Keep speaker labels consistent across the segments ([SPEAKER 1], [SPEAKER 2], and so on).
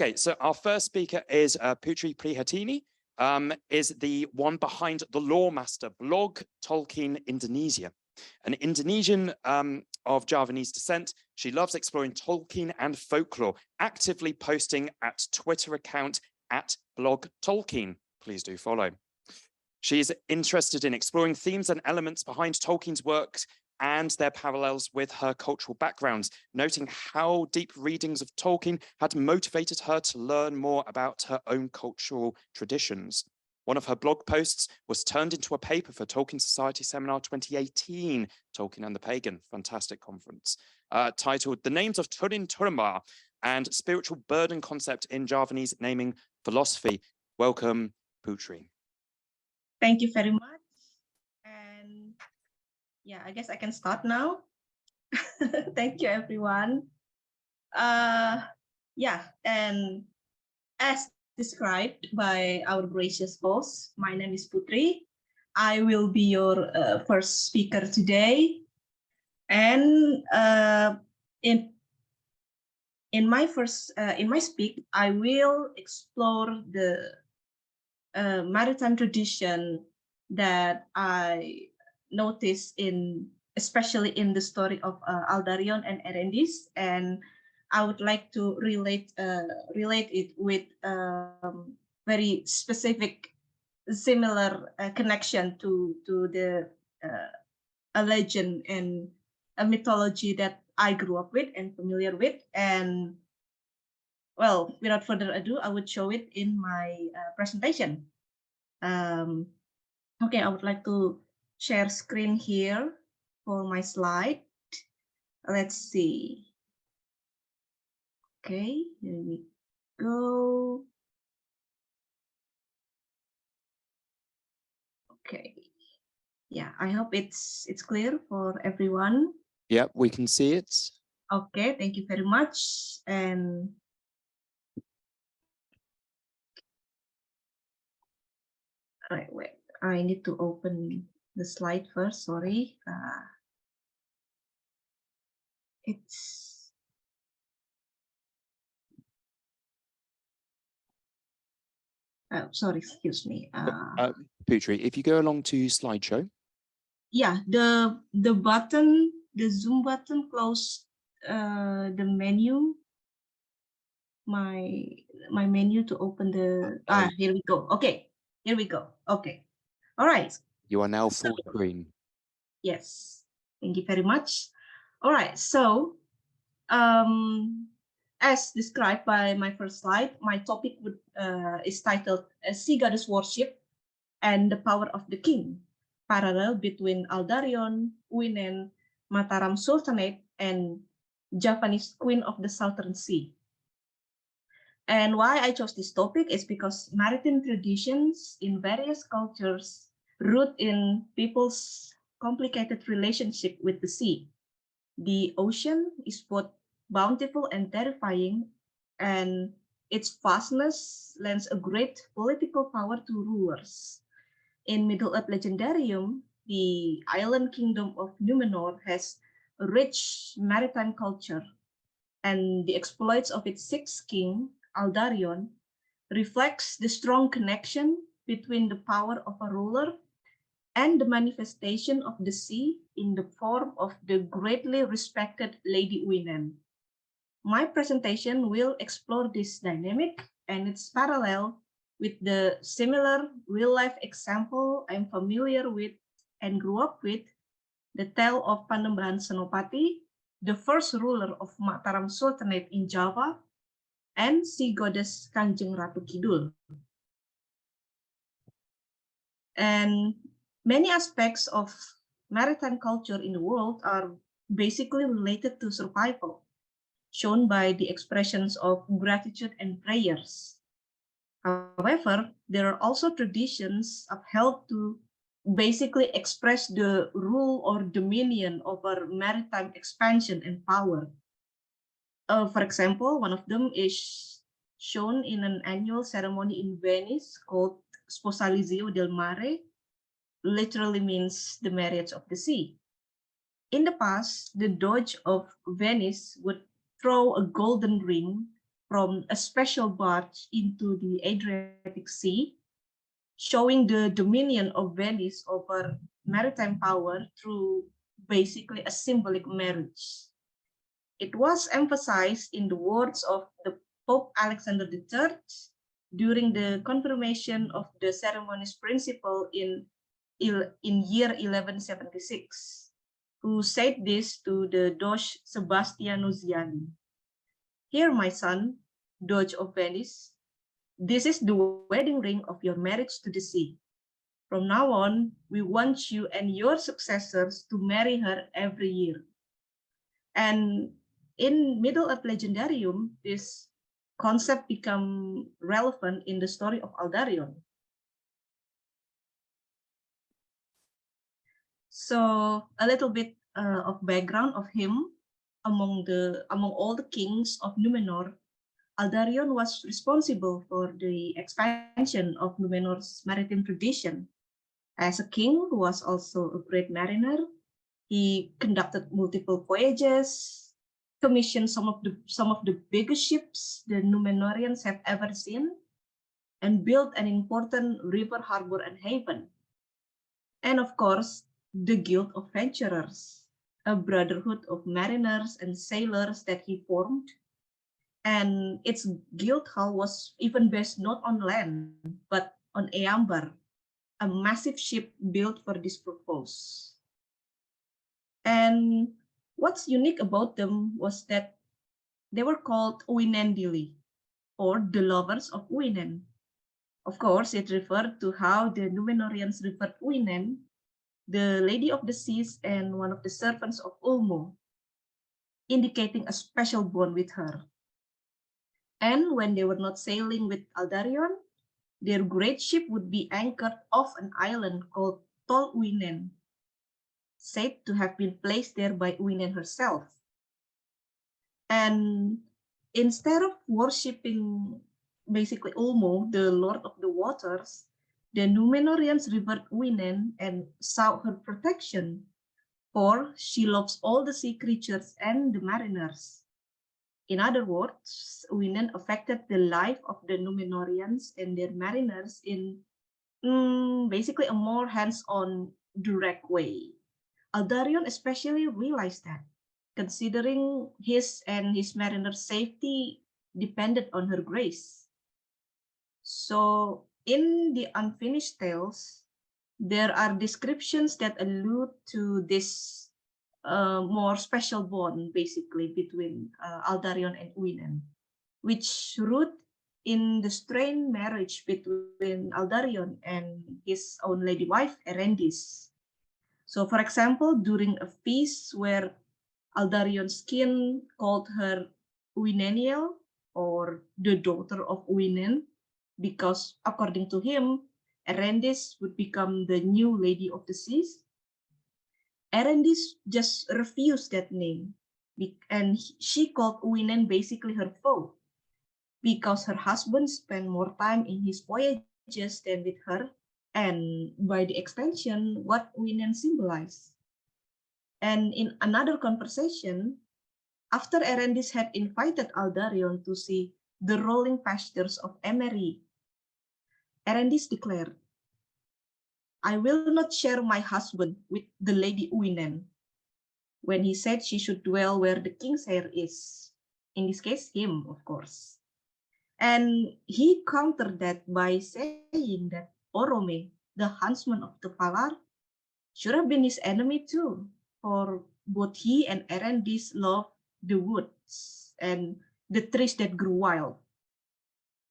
[SPEAKER 1] Okay, so our first speaker is Putri Prihatini, is the one behind the Lawmaster blog, Tolkien Indonesia. An Indonesian of Javanese descent, she loves exploring Tolkien and folklore, actively posting at Twitter account @blogtolkien. Please do follow. She is interested in exploring themes and elements behind Tolkien's works and their parallels with her cultural backgrounds, noting how deep readings of Tolkien had motivated her to learn more about her own cultural traditions. One of her blog posts was turned into a paper for Tolkien Society Seminar 2018, Tolkien and the Pagan, fantastic conference, titled The Names of Turin Turambar and Spiritual Burden Concept in Javanese Naming Philosophy. Welcome, Putri.
[SPEAKER 2] Thank you very much. And yeah, I guess I can start now. Thank you, everyone. Yeah, and as described by our gracious host, my name is Putri. I will be your first speaker today. And in my speak, I will explore the maritime tradition that I noticed especially in the story of Aldarion and Erendis, and I would like to relate it with very specific, similar connection to the a legend and a mythology that I grew up with and familiar with. And well, without further ado, I would show it in my presentation. Okay, I would like to share screen here for my slide. Let's see. Okay, here we go. Okay. Yeah, I hope it's clear for everyone.
[SPEAKER 1] Yeah, we can see it.
[SPEAKER 2] Okay, thank you very much. And wait, I need to open the slide first. Sorry. It's sorry, excuse me.
[SPEAKER 1] Putri, if you go along to slideshow.
[SPEAKER 2] Yeah, the button, the zoom button close the menu. My menu to open the here we go. Okay, here we go. Okay, all right.
[SPEAKER 1] You are now full screen.
[SPEAKER 2] Yes, thank you very much. All right, so as described by my first slide, my topic is titled Sea Goddess Worship and the Power of the King, parallel between Aldarion, Uinen, Mataram Sultanate, and Javanese Queen of the Southern Sea. And why I chose this topic is because maritime traditions in various cultures root in people's complicated relationship with the sea. The ocean is both bountiful and terrifying, and its vastness lends a great political power to rulers. In Middle-earth legendarium, the island kingdom of Numenor has a rich maritime culture, and the exploits of its sixth king, Aldarion, reflects the strong connection between the power of a ruler and the manifestation of the sea in the form of the greatly respected Lady Uinen. My presentation will explore this dynamic and its parallel with the similar real-life example I'm familiar with and grew up with, the tale of Panembahan Senopati, the first ruler of Mataram Sultanate in Java, and Sea Goddess Kanjeng Ratu Kidul. And many aspects of maritime culture in the world are basically related to survival, shown by the expressions of gratitude and prayers. However, there are also traditions upheld to basically express the rule or dominion over maritime expansion and power. For example, one of them is shown in an annual ceremony in Venice called Sposalizio del Mare, literally means the marriage of the sea. In the past, the Doge of Venice would throw a golden ring from a special barge into the Adriatic Sea, showing the dominion of Venice over maritime power through basically a symbolic marriage. It was emphasized in the words of the Pope Alexander III during the confirmation of the ceremony's principle in year 1176, who said this to the Doge Sebastiano Ziani. Here, my son, Doge of Venice, this is the wedding ring of your marriage to the sea. From now on, we want you and your successors to marry her every year. And in Middle Earth Legendarium, this concept become relevant in the story of Aldarion. So a little bit of background of him. Among all the kings of Numenor, Aldarion was responsible for the expansion of Numenor's maritime tradition. As a king who was also a great mariner, he conducted multiple voyages, commissioned some of the biggest ships the Numenorians have ever seen, and built an important river harbor and haven. And of course, the Guild of Venturers, a brotherhood of mariners and sailors that he formed. And its guild hall was even based not on land, but on Eambar, a massive ship built for this purpose. And what's unique about them was that they were called Uinendili, or the lovers of Uinen. Of course, it referred to how the Numenorians referred Uinen, the Lady of the Seas and one of the servants of Ulmo, indicating a special bond with her. And when they were not sailing with Aldarion, their great ship would be anchored off an island called Tol Uinen, said to have been placed there by Uinen herself. And instead of worshipping basically Ulmo, the Lord of the Waters, the Numenorians revered Uinen and sought her protection, for she loves all the sea creatures and the mariners. In other words, Uinen affected the life of the Numenorians and their mariners in basically a more hands-on, direct way. Aldarion especially realized that, considering his and his mariners' safety depended on her grace. So, in the Unfinished Tales, there are descriptions that allude to this more special bond, basically, between Aldarion and Uinen, which root in the strained marriage between Aldarion and his own lady wife, Erendis. So, for example, during a feast where Aldarion's kin called her Uineniel, or the daughter of Uinen, because according to him, Erendis would become the new Lady of the Seas. Erendis just refused that name, and she called Uinen basically her foe, because her husband spent more time in his voyages than with her, and by the extension, what Uinen symbolized. And in another conversation, after Erendis had invited Aldarion to see the rolling pastures of Emery, Erendis declared, "I will not share my husband with the Lady Uinen," when he said she should dwell where the king's hair is. In this case, him, of course. And he countered that by saying that Orome, the huntsman of the Valar, should have been his enemy too, for both he and Erendis loved the woods and the trees that grew wild.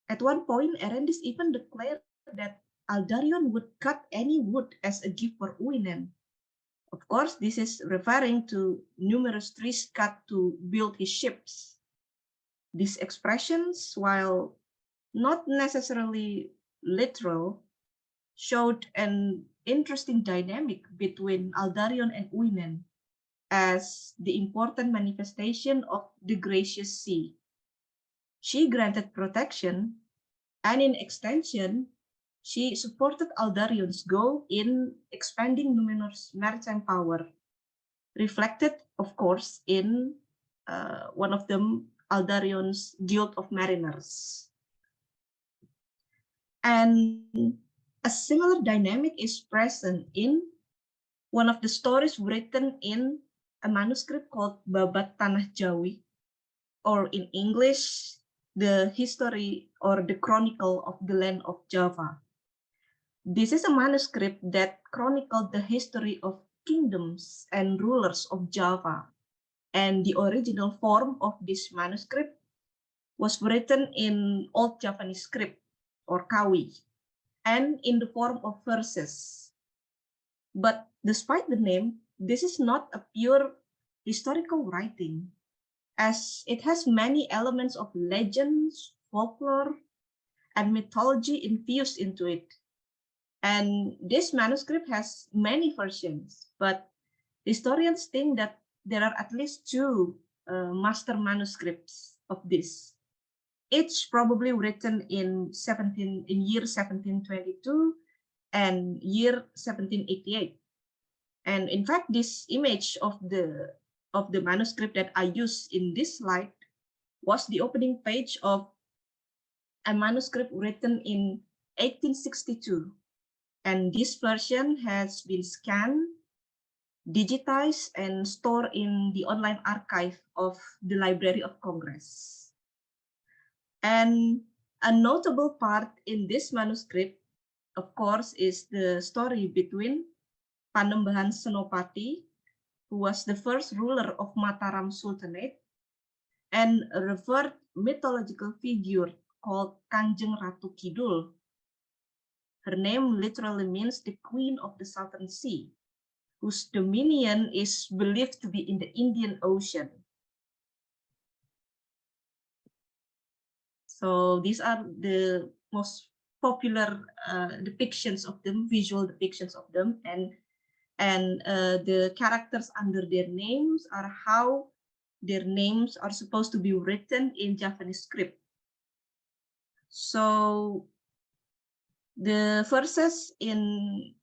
[SPEAKER 2] At one point, Erendis even declared that Aldarion would cut any wood as a gift for Uinen. Of course, this is referring to numerous trees cut to build his ships. These expressions, while not necessarily literal, showed an interesting dynamic between Aldarion and Uinen as the important manifestation of the gracious sea. She granted protection, and in extension, she supported Aldarion's goal in expanding Numenor's maritime power, reflected, of course, in one of them Aldarion's Guild of Mariners. And a similar dynamic is present in one of the stories written in a manuscript called Babat Tanah Jawi, or in English, the history or the chronicle of the land of Java. This is a manuscript that chronicled the history of kingdoms and rulers of Java. And the original form of this manuscript was written in Old Javanese script, or Kawi, and in the form of verses. But despite the name, this is not a pure historical writing, as it has many elements of legends, folklore, and mythology infused into it. And this manuscript has many versions, but historians think that there are at least two master manuscripts of this, each probably written in year 1722 and year 1788. And in fact, this image of the manuscript that I use in this slide was the opening page of a manuscript written in 1862. And this version has been scanned, digitized, and stored in the online archive of the Library of Congress. And a notable part in this manuscript, of course, is the story between Panembahan Senopati, who was the first ruler of Mataram Sultanate, and a revered mythological figure called Kanjeng Ratu Kidul. Her name literally means the Queen of the Southern Sea, whose dominion is believed to be in the Indian Ocean. So these are the most popular depictions of them, visual depictions of them, and the characters under their names are how their names are supposed to be written in Javanese script. So the verses in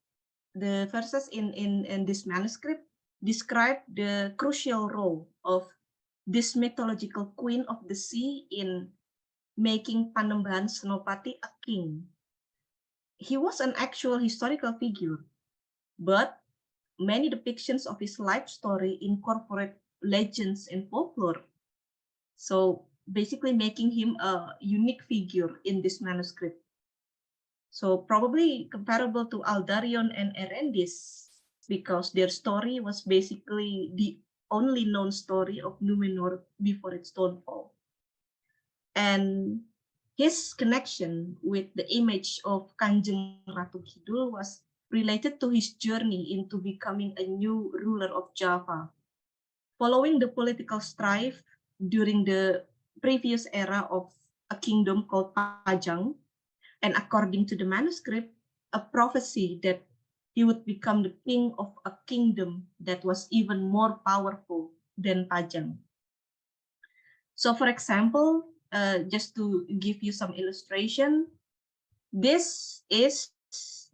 [SPEAKER 2] this manuscript describe the crucial role of this mythological queen of the sea in making Panembahan Senopati a king. He was an actual historical figure, but many depictions of his life story incorporate legends and folklore. So basically making him a unique figure in this manuscript. So probably comparable to Aldarion and Erendis, because their story was basically the only known story of Numenor before its downfall. And his connection with the image of Kanjeng Ratu Kidul was related to his journey into becoming a new ruler of Java. Following the political strife during the previous era of a kingdom called Pajang, and according to the manuscript, a prophecy that he would become the king of a kingdom that was even more powerful than Pajang. So for example, just to give you some illustration, this is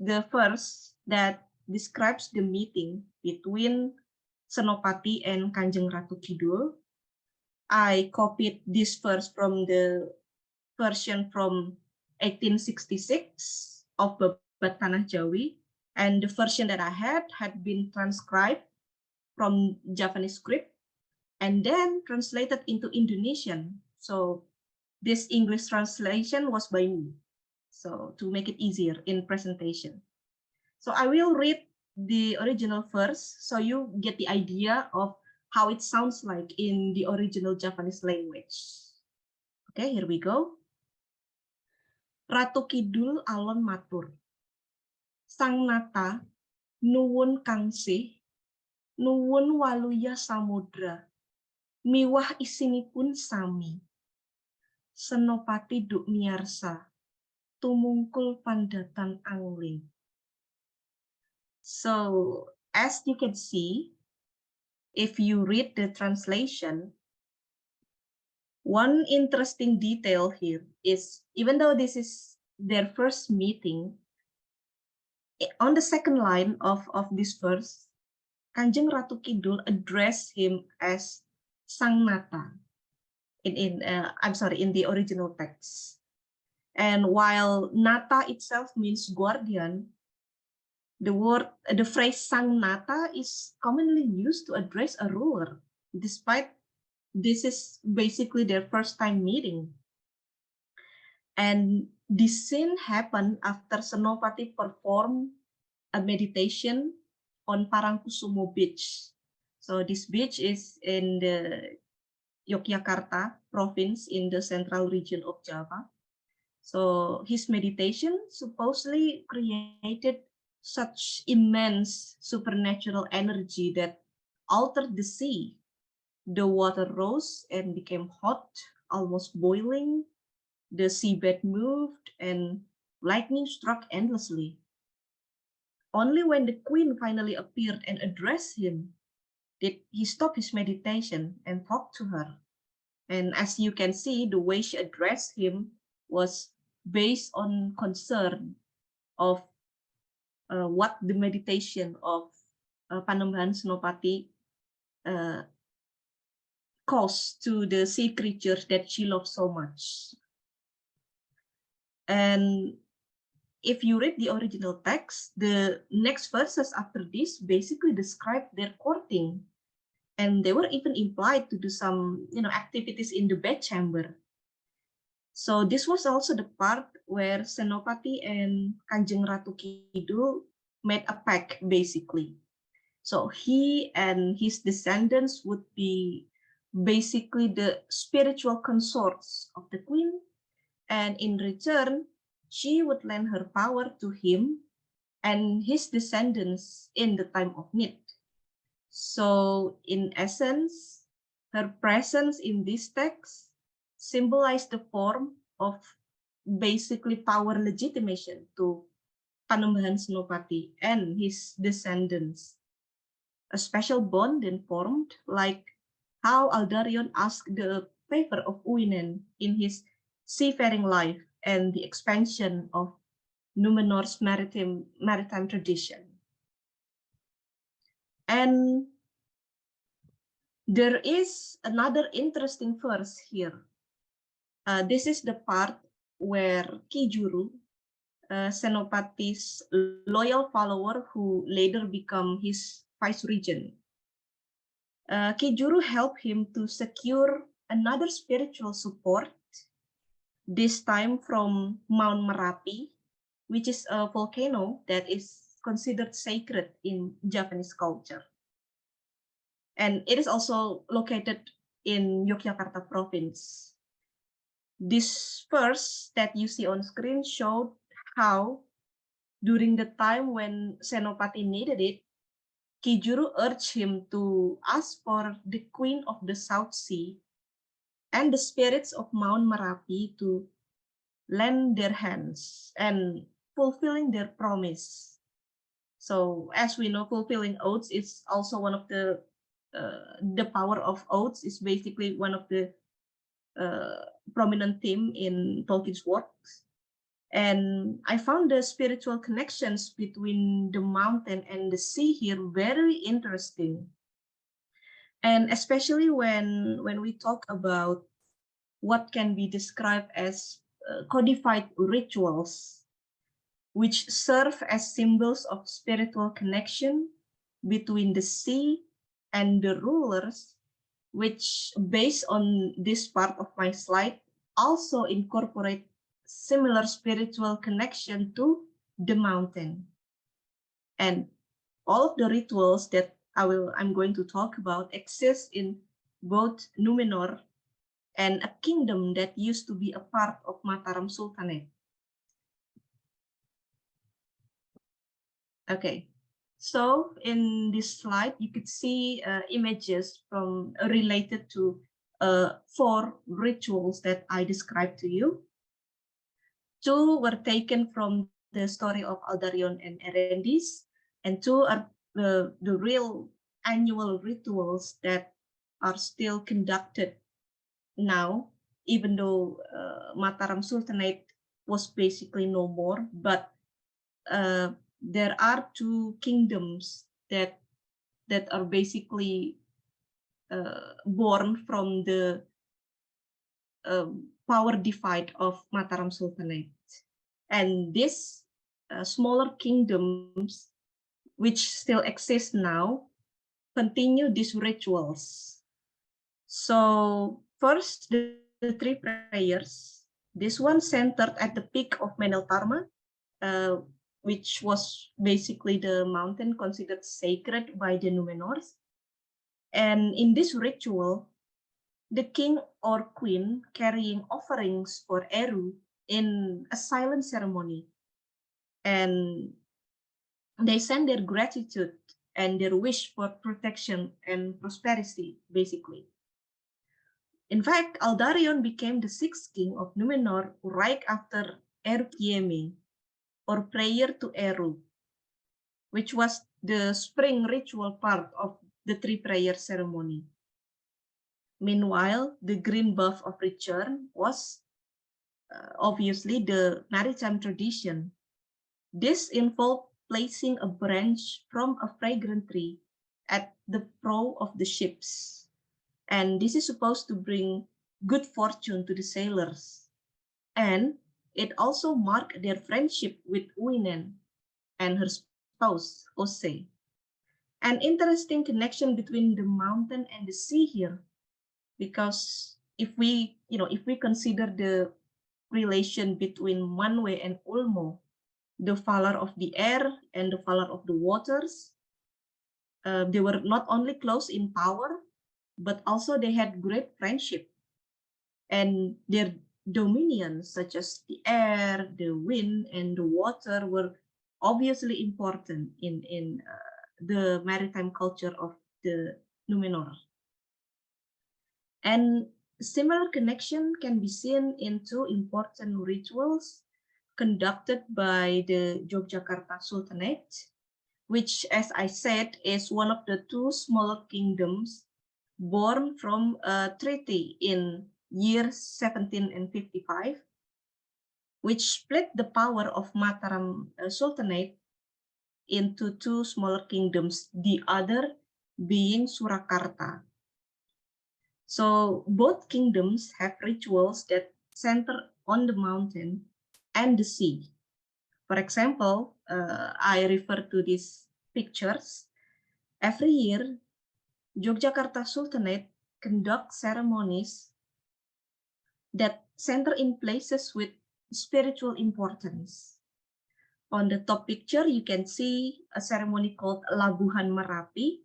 [SPEAKER 2] the verse that describes the meeting between Senopati and Kanjeng Ratu Kidul. I copied this verse from the version from 1866 of Babat Tanah Jawi, and the version that I had been transcribed from Javanese script and then translated into Indonesian. So this English translation was by me, so to make it easier in presentation. So I will read the original verse so you get the idea of how it sounds like in the original Javanese language. Okay, here we go. Ratu Kidul alon matur. Sang Nata nuwun kangsih, nuwun waluya samudra. Miwah isinipun sami. Senopati duk miarsa, tumungkul pandatan angling. So, as you can see, if you read the translation, one interesting detail here is, even though this is their first meeting, on the second line of this verse, Kanjeng Ratu Kidul addressed him as Sang Nata. in the original text. And while Nata itself means guardian, the phrase Sang Nata is commonly used to address a ruler, despite this is basically their first time meeting. And this scene happened after Senopati performed a meditation on Parangkusumo Beach. So this beach is in the Yogyakarta province in the central region of Java. So his meditation supposedly created such immense supernatural energy that altered the sea. The water rose and became hot, almost boiling. The seabed moved and lightning struck endlessly. Only when the queen finally appeared and addressed him did he stop his meditation and talk to her. And as you can see, the way she addressed him was based on concern of what the meditation of Panembahan Senopati caused to the sea creatures that she loved so much. And if you read the original text, the next verses after this basically describe their courting. And they were even implied to do some, activities in the bedchamber. So this was also the part where Senopati and Kanjeng Ratu Kidul made a pact, basically. So he and his descendants would be basically the spiritual consorts of the queen, and in return, she would lend her power to him and his descendants in the time of need. So in essence, her presence in this text symbolized the form of basically power legitimation to Panembahan Senopati and his descendants. A special bond then formed, like how Aldarion asked the favor of Uinen in his seafaring life and the expansion of Numenor's maritime tradition. And there is another interesting verse here. This is the part where Ki Juru, Senopati's loyal follower who later became his vice-regent, Ki Juru helped him to secure another spiritual support, this time from Mount Merapi, which is a volcano that is considered sacred in Japanese culture. And it is also located in Yogyakarta province. This verse that you see on screen showed how, during the time when Senopati needed it, Ki Juru urged him to ask for the Queen of the South Sea and the spirits of Mount Merapi to lend their hands and fulfilling their promise. So as we know, fulfilling oaths is also one of the power of oaths is basically one of the prominent theme in Tolkien's works. And I found the spiritual connections between the mountain and the sea here very interesting. And especially when we talk about what can be described as codified rituals, which serve as symbols of spiritual connection between the sea and the rulers, which based on this part of my slide also incorporate similar spiritual connection to the mountain. And all of the rituals that I'm going to talk about exist in both Numenor and a kingdom that used to be a part of Mataram Sultanate. Okay, so in this slide, you could see images from related to 4 rituals that I described to you. 2 were taken from the story of Aldarion and Erendis, and 2 are the real annual rituals that are still conducted now, even though Mataram Sultanate was basically no more, but there are 2 kingdoms that are basically born from the power divide of Mataram Sultanate. And these smaller kingdoms, which still exist now, continue these rituals. So first, the three prayers. This one centered at the peak of Meneltarma, which was basically the mountain considered sacred by the Numenors. And in this ritual, the king or queen carrying offerings for Eru in a silent ceremony. And they send their gratitude and their wish for protection and prosperity, basically. In fact, Aldarion became the sixth king of Numenor right after Erkieme, or prayer to Eru, which was the spring ritual part of the three prayer ceremony. Meanwhile, the green buff of return was obviously the maritime tradition. This involved placing a branch from a fragrant tree at the prow of the ships. And this is supposed to bring good fortune to the sailors. And it also marked their friendship with Uinen and her spouse, Ose. An interesting connection between the mountain and the sea here, because if we consider the relation between Manwe and Ulmo, the Valar of the air and the Valar of the waters, they were not only close in power, but also they had great friendship. And their dominions, such as the air, the wind, and the water, were obviously important in the maritime culture of the Numenor. And similar connection can be seen in two important rituals conducted by the Yogyakarta Sultanate, which, as I said, is one of the two smaller kingdoms born from a treaty in year 1755, which split the power of Mataram Sultanate into two smaller kingdoms, the other being Surakarta. So both kingdoms have rituals that center on the mountain and the sea. For example, I refer to these pictures. Every year, Yogyakarta Sultanate conducts ceremonies that center in places with spiritual importance. On the top picture, you can see a ceremony called Labuhan Merapi.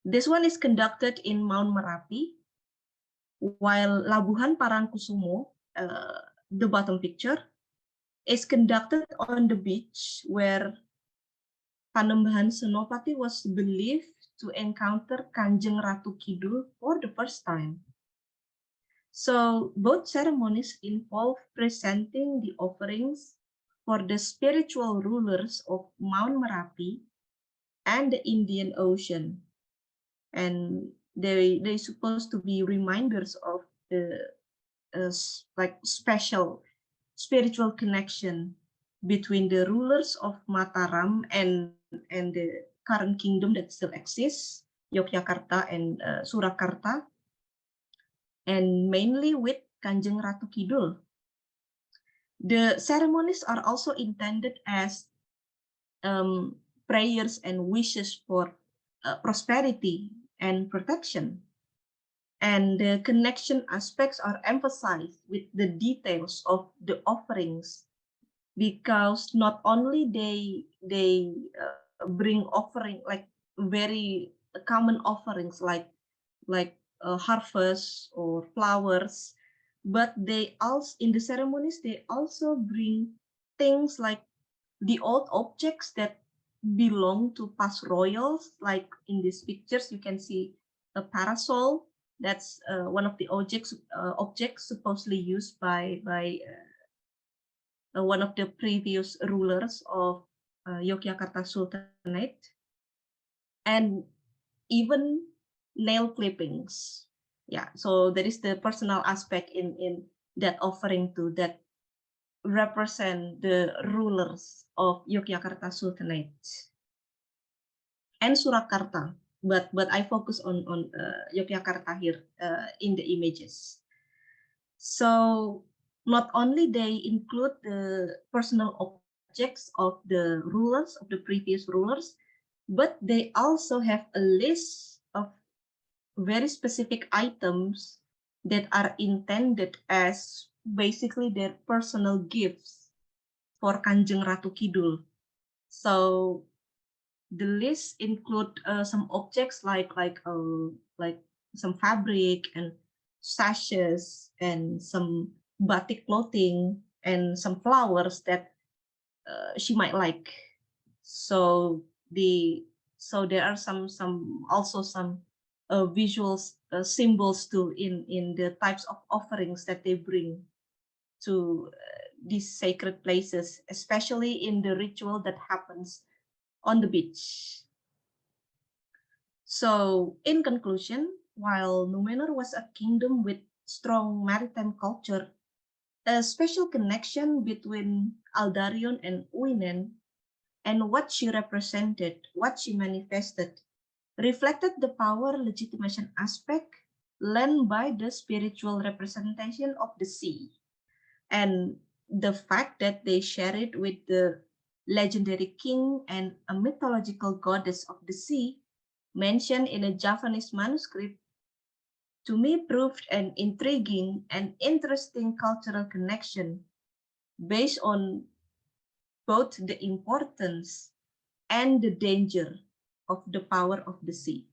[SPEAKER 2] This one is conducted in Mount Merapi, while Labuhan Parangkusumo, the bottom picture, is conducted on the beach where Panembahan Senopati was believed to encounter Kanjeng Ratu Kidul for the first time. So both ceremonies involve presenting the offerings for the spiritual rulers of Mount Merapi and the Indian Ocean. And they supposed to be reminders of the like special spiritual connection between the rulers of Mataram and the current kingdom that still exists, Yogyakarta and Surakarta, and mainly with Kanjeng Ratu Kidul. The ceremonies are also intended as prayers and wishes for prosperity and protection. And the connection aspects are emphasized with the details of the offerings, because not only they bring offering like very common offerings like harvest or flowers, but they also in the ceremonies they also bring things like the old objects that belong to past royals. Like in these pictures, you can see a parasol. That's one of the objects supposedly used by one of the previous rulers of Yogyakarta Sultanate, and even nail clippings. Yeah, so there is the personal aspect in that offering too, that represent the rulers of Yogyakarta Sultanate and Surakarta. But I focus on Yogyakarta here in the images. So not only they include the personal objects of the rulers, of the previous rulers, but they also have a list of very specific items that are intended as basically their personal gifts for Kanjeng Ratu Kidul. So the list include some objects like some fabric and sashes and some batik clothing and some flowers that she might like. So there are some also some visuals symbols too in the types of offerings that they bring to these sacred places, especially in the ritual that happens on the beach. So in conclusion, while Numenor was a kingdom with strong maritime culture, a special connection between Aldarion and Uinen and what she represented, what she manifested, reflected the power legitimation aspect lent by the spiritual representation of the sea. And the fact that they share it with the legendary king and a mythological goddess of the sea mentioned in a Javanese manuscript, to me proved an intriguing and interesting cultural connection based on both the importance and the danger of the power of the sea.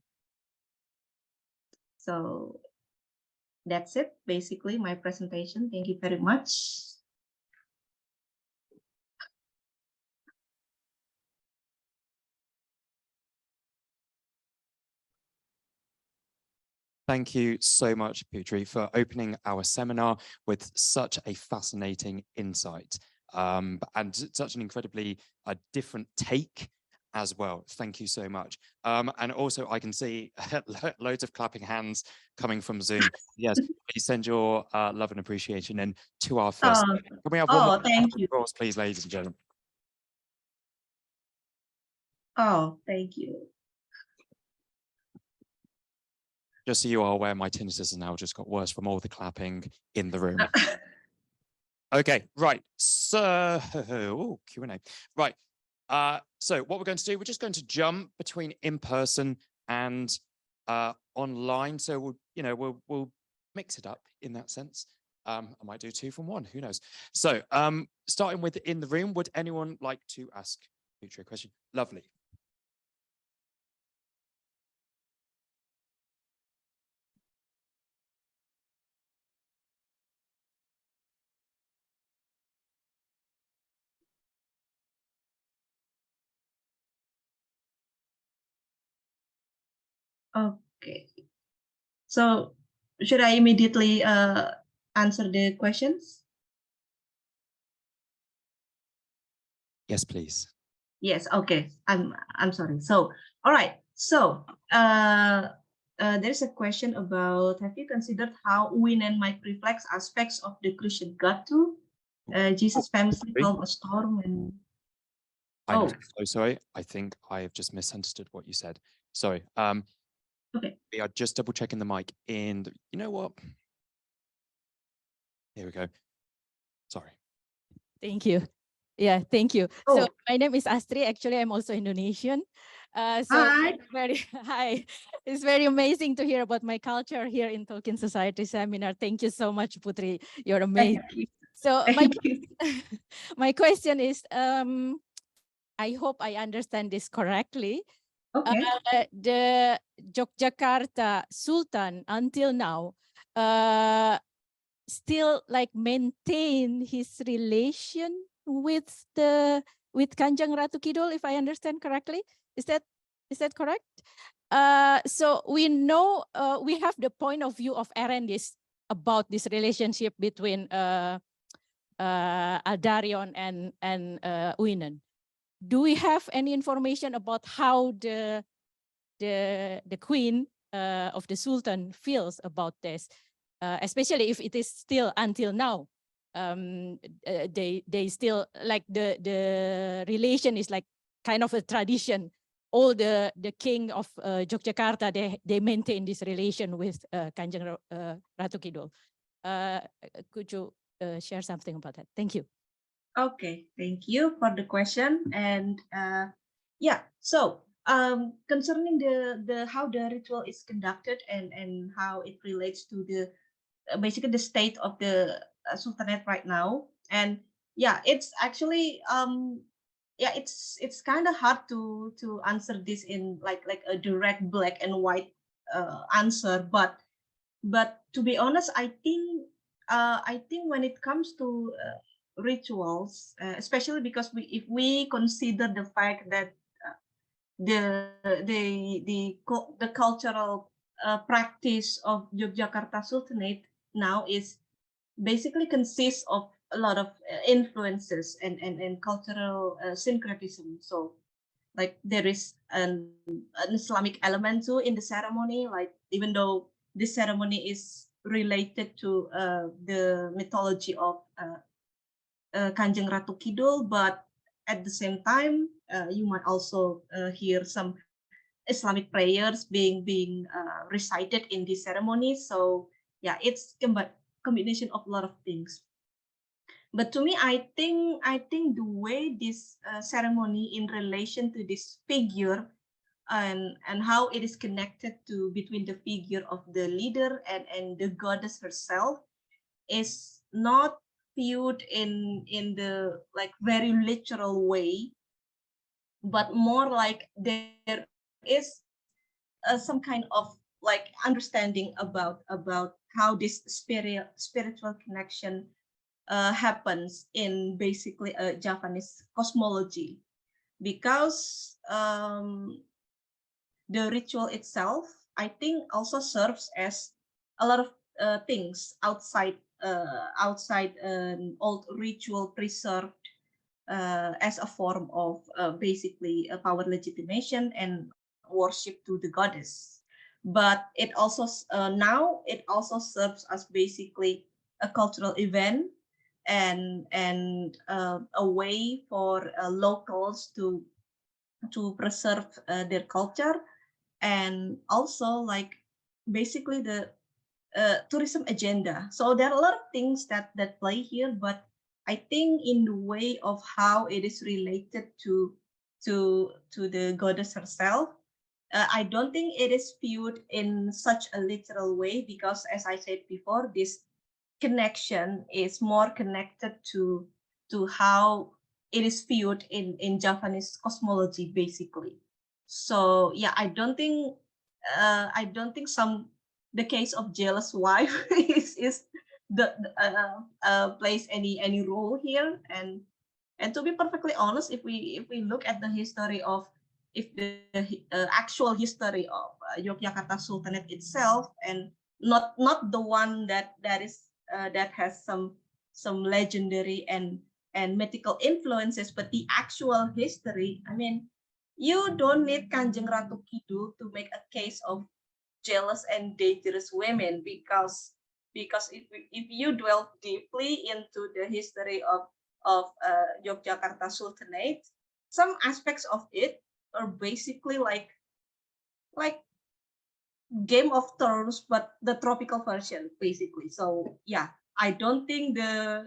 [SPEAKER 2] So that's it, basically my presentation. Thank you very much.
[SPEAKER 1] Thank you so much, Putri, for opening our seminar with such a fascinating insight and such an incredibly different take as well. Thank you so much. And also I can see loads of clapping hands coming from Zoom. Yes, please send your love and appreciation in to our first. Can we have one more
[SPEAKER 2] thank you.
[SPEAKER 1] applause, please, ladies and gentlemen?
[SPEAKER 2] Oh, thank you.
[SPEAKER 1] Just so you are aware, my tinnitus has now just got worse from all the clapping in the room. Okay, right. So, Q&A. Right. So what we're going to do, we're just going to jump between in person and online. So we'll mix it up in that sense. I might do 2 from 1. Who knows? So starting with in the room, would anyone like to ask Putri a question? Lovely.
[SPEAKER 2] Okay. So should I immediately answer the questions?
[SPEAKER 1] Yes, please.
[SPEAKER 2] Yes. Okay. I'm sorry. So all right. So there's a question about, have you considered how Uinen might reflect aspects of the Christian God too? Jesus famously called a storm and
[SPEAKER 1] I'm so sorry. I think I have just misunderstood what you said. Sorry.
[SPEAKER 2] okay.
[SPEAKER 1] We are just double checking the mic and you know what? Here we go. Sorry.
[SPEAKER 3] Thank you. Yeah, thank you. So my name is Astri. Actually, I'm also Indonesian.
[SPEAKER 2] Hi.
[SPEAKER 3] Hi. It's very amazing to hear about my culture here in Tolkien Society Seminar. Thank you so much, Putri. You're amazing. So my question is, I hope I understand this correctly.
[SPEAKER 2] Okay.
[SPEAKER 3] The Yogyakarta Sultan until now still like maintain his relation with Kanjeng Ratu Kidul, if I understand correctly. Is that correct? So we know we have the point of view of Erendis about this relationship between Aldarion and Uinen. Do we have any information about how the queen of the Sultan feels about this? Especially if it is still until now, they still like the relation is like kind of a tradition. All the king of Yogyakarta, they maintain this relation with Kanjeng Ratu Kidul. Could you share something about that? Thank you.
[SPEAKER 2] Okay, thank you for the question. And yeah, so concerning the how the ritual is conducted and how it relates to the basically the state of the sultanate right now. And yeah, it's actually yeah, it's kind of hard to answer this in like a direct black and white answer, but to be honest, I think when it comes to rituals, especially because if we consider the fact that the cultural practice of Yogyakarta Sultanate now is basically consists of a lot of influences and cultural syncretism. So like there is an Islamic element too in the ceremony, like even though this ceremony is related to the mythology of Kanjeng Ratu Kidul, but at the same time you might also hear some Islamic prayers being recited in this ceremony. So yeah, it's combination of a lot of things. But to me, I think the way this ceremony in relation to this figure and how it is connected to between the figure of the leader and the goddess herself is not viewed in the like very literal way, but more like there is some kind of like understanding about how this spiritual connection happens in basically a Javanese cosmology, because the ritual itself, I think, also serves as a lot of things outside an old ritual preserved as a form of basically a power legitimation and worship to the goddess. But it also now it also serves as basically a cultural event and a way for locals to preserve their culture, and also like basically the tourism agenda. So there are a lot of things that play here, but I think in the way of how it is related to the goddess herself, I don't think it is viewed in such a literal way, because as I said before, this connection is more connected to how it is viewed in Javanese cosmology basically. So yeah, I don't think some the case of jealous wife is plays any role here. And to be perfectly honest, if we look at the history of if the actual history of Yogyakarta Sultanate itself, and not the one that is that has some legendary and mythical influences, but the actual history, I mean, you don't need Kanjeng Ratu Kidul to make a case of jealous and dangerous women, because if you delve deeply into the history of Yogyakarta Sultanate, some aspects of it are basically like Game of Thrones, but the tropical version, basically. So yeah, I don't think the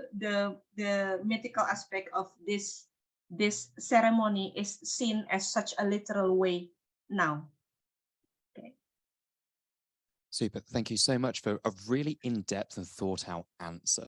[SPEAKER 2] mythical aspect of this ceremony is seen as such a literal way now. Okay.
[SPEAKER 1] Super. Thank you so much for a really in-depth and thought-out answer.